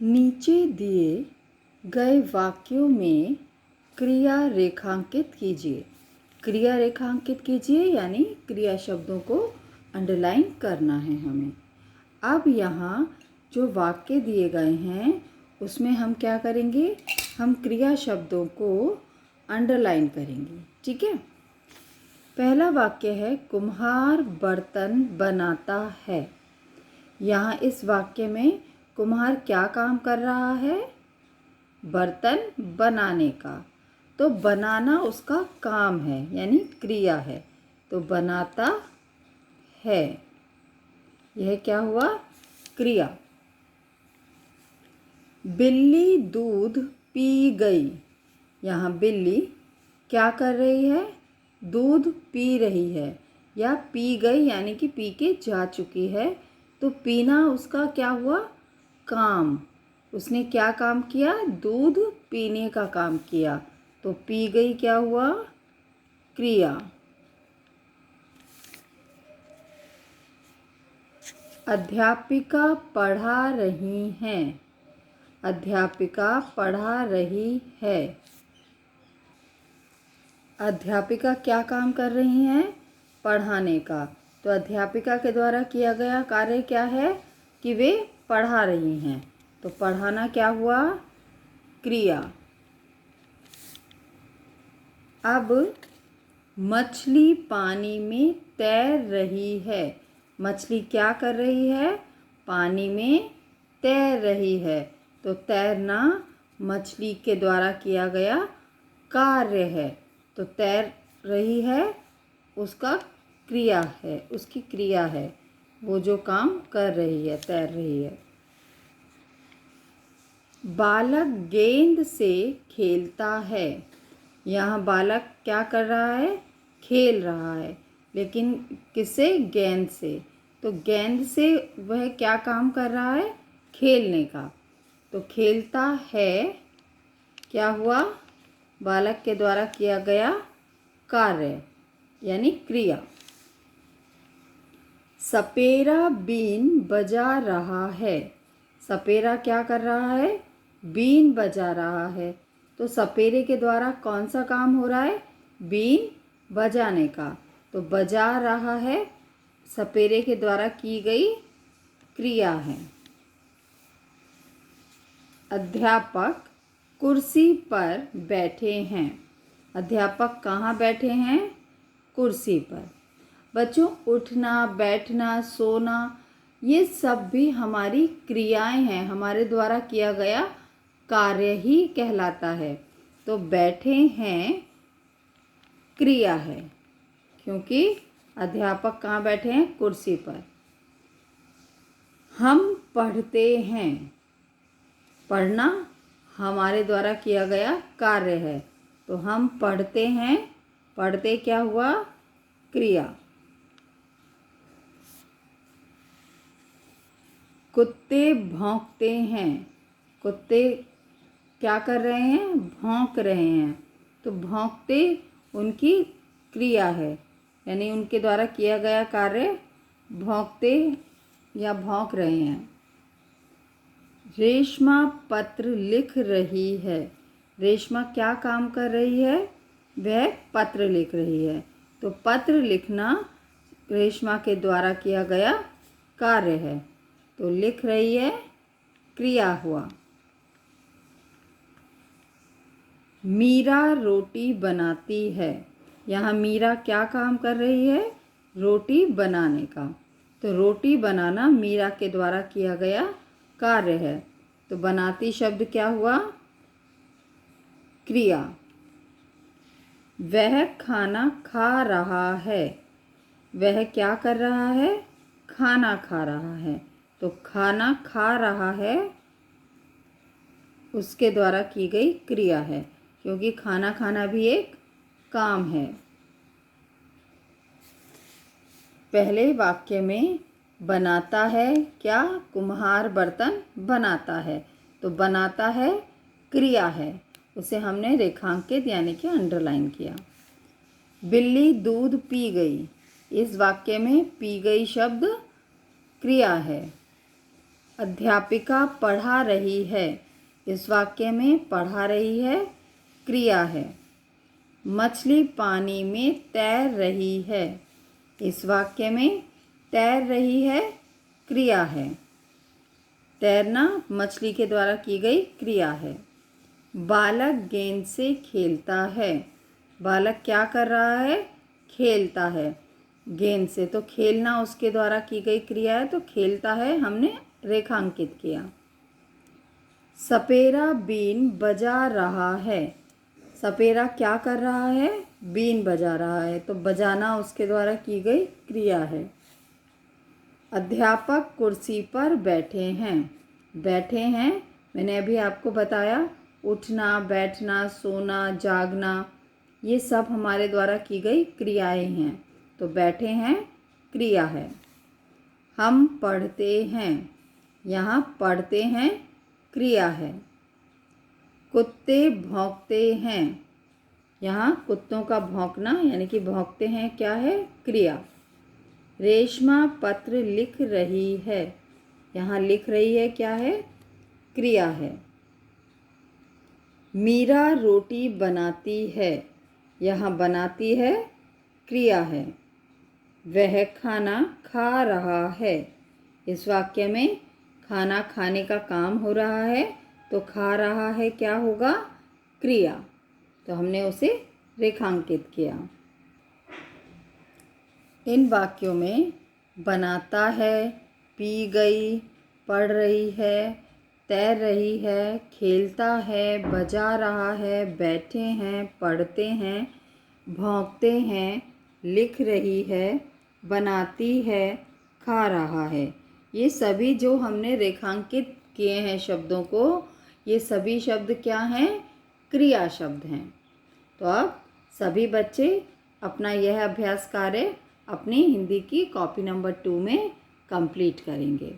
नीचे दिए गए वाक्यों में क्रिया रेखांकित कीजिए। क्रिया रेखांकित कीजिए यानी क्रिया शब्दों को अंडरलाइन करना है हमें। अब यहाँ जो वाक्य दिए गए हैं उसमें हम क्या करेंगे, हम क्रिया शब्दों को अंडरलाइन करेंगे। ठीक है। पहला वाक्य है कुम्हार बर्तन बनाता है। यहाँ इस वाक्य में कुम्हार क्या काम कर रहा है, बर्तन बनाने का। तो बनाना उसका काम है यानी क्रिया है, तो बनाता है, यह क्या हुआ, क्रिया। बिल्ली दूध पी गई। यहाँ बिल्ली क्या कर रही है, दूध पी रही है या पी गई यानी कि पी के जा चुकी है। तो पीना उसका क्या हुआ, काम। उसने क्या काम किया, दूध पीने का काम किया। तो पी गई क्या हुआ, क्रिया। अध्यापिका पढ़ा रही हैं। अध्यापिका पढ़ा रही है। अध्यापिका क्या काम कर रही हैं, पढ़ाने का। तो अध्यापिका के द्वारा किया गया कार्य क्या है कि वे पढ़ा रही हैं। तो पढ़ाना क्या हुआ, क्रिया। अब मछली पानी में तैर रही है। मछली क्या कर रही है, पानी में तैर रही है। तो तैरना मछली के द्वारा किया गया कार्य है। तो तैर रही है उसका क्रिया है, उसकी क्रिया है, वो जो काम कर रही है, तैर रही है। बालक गेंद से खेलता है। यहाँ बालक क्या कर रहा है, खेल रहा है, लेकिन किससे, गेंद से। तो गेंद से वह क्या काम कर रहा है, खेलने का। तो खेलता है क्या हुआ, बालक के द्वारा किया गया कार्य यानी क्रिया। सपेरा बीन बजा रहा है। सपेरा क्या कर रहा है, बीन बजा रहा है। तो सपेरे के द्वारा कौन सा काम हो रहा है, बीन बजाने का। तो बजा रहा है सपेरे के द्वारा की गई क्रिया है। अध्यापक कुर्सी पर बैठे हैं। अध्यापक कहाँ बैठे हैं, कुर्सी पर। बच्चों उठना, बैठना, सोना, ये सब भी हमारी क्रियाएं हैं, हमारे द्वारा किया गया कार्य ही कहलाता है। तो बैठे हैं क्रिया है, क्योंकि अध्यापक कहाँ बैठे हैं, कुर्सी पर। हम पढ़ते हैं। पढ़ना हमारे द्वारा किया गया कार्य है। तो हम पढ़ते हैं, पढ़ते क्या हुआ, क्रिया। कुत्ते भौंकते हैं। कुत्ते क्या कर रहे हैं, भौंक रहे हैं। तो भौंकते उनकी क्रिया है यानी उनके द्वारा किया गया कार्य, भौंकते या भौंक रहे हैं। रेशमा पत्र लिख रही है। रेशमा क्या काम कर रही है, वह पत्र लिख रही है। तो पत्र लिखना रेशमा के द्वारा किया गया कार्य है। तो लिख रही है, क्रिया हुआ। मीरा रोटी बनाती है। यहाँ मीरा क्या काम कर रही है, रोटी बनाने का। तो रोटी बनाना मीरा के द्वारा किया गया कार्य है। तो बनाती शब्द क्या हुआ, क्रिया। वह खाना खा रहा है। वह क्या कर रहा है, खाना खा रहा है। तो खाना खा रहा है उसके द्वारा की गई क्रिया है, क्योंकि खाना खाना भी एक काम है। पहले वाक्य में बनाता है क्या, कुम्हार बर्तन बनाता है। तो बनाता है क्रिया है, उसे हमने रेखांकित यानी कि अंडरलाइन किया। बिल्ली दूध पी गई। इस वाक्य में पी गई शब्द क्रिया है। अध्यापिका पढ़ा रही है। इस वाक्य में पढ़ा रही है क्रिया है। मछली पानी में तैर रही है। इस वाक्य में तैर रही है क्रिया है। तैरना मछली के द्वारा की गई क्रिया है। बालक गेंद से खेलता है। बालक क्या कर रहा है? खेलता है गेंद से। तो खेलना उसके द्वारा की गई क्रिया है, तो खेलता है हमने रेखांकित किया। सपेरा बीन बजा रहा है। सपेरा क्या कर रहा है? बीन बजा रहा है, तो बजाना उसके द्वारा की गई क्रिया है। अध्यापक कुर्सी पर बैठे हैं। बैठे हैं मैंने अभी आपको बताया, उठना, बैठना, सोना, जागना, ये सब हमारे द्वारा की गई क्रियाएं हैं। तो बैठे हैं क्रिया है। हम पढ़ते हैं। यहाँ पढ़ते हैं क्रिया है। कुत्ते भौंकते हैं। यहाँ कुत्तों का भौंकना यानी कि भौंकते हैं क्या है? क्रिया। रेशमा पत्र लिख रही है। यहाँ लिख रही है क्या है? क्रिया है। मीरा रोटी बनाती है। यहाँ बनाती है क्रिया है। वह खाना खा रहा है। इस वाक्य में खाना खाने का काम हो रहा है, तो खा रहा है क्या होगा? क्रिया। तो हमने उसे रेखांकित किया। इन वाक्यों में बनाता है, पी गई, पढ़ रही है, तैर रही है, खेलता है, बजा रहा है, बैठे हैं, पढ़ते हैं, भौंकते हैं, लिख रही है, बनाती है, खा रहा है, ये सभी जो हमने रेखांकित किए हैं शब्दों को, ये सभी शब्द क्या हैं? क्रिया शब्द हैं। तो अब सभी बच्चे अपना यह अभ्यास कार्य अपनी हिंदी की कॉपी नंबर 2 में कंप्लीट करेंगे।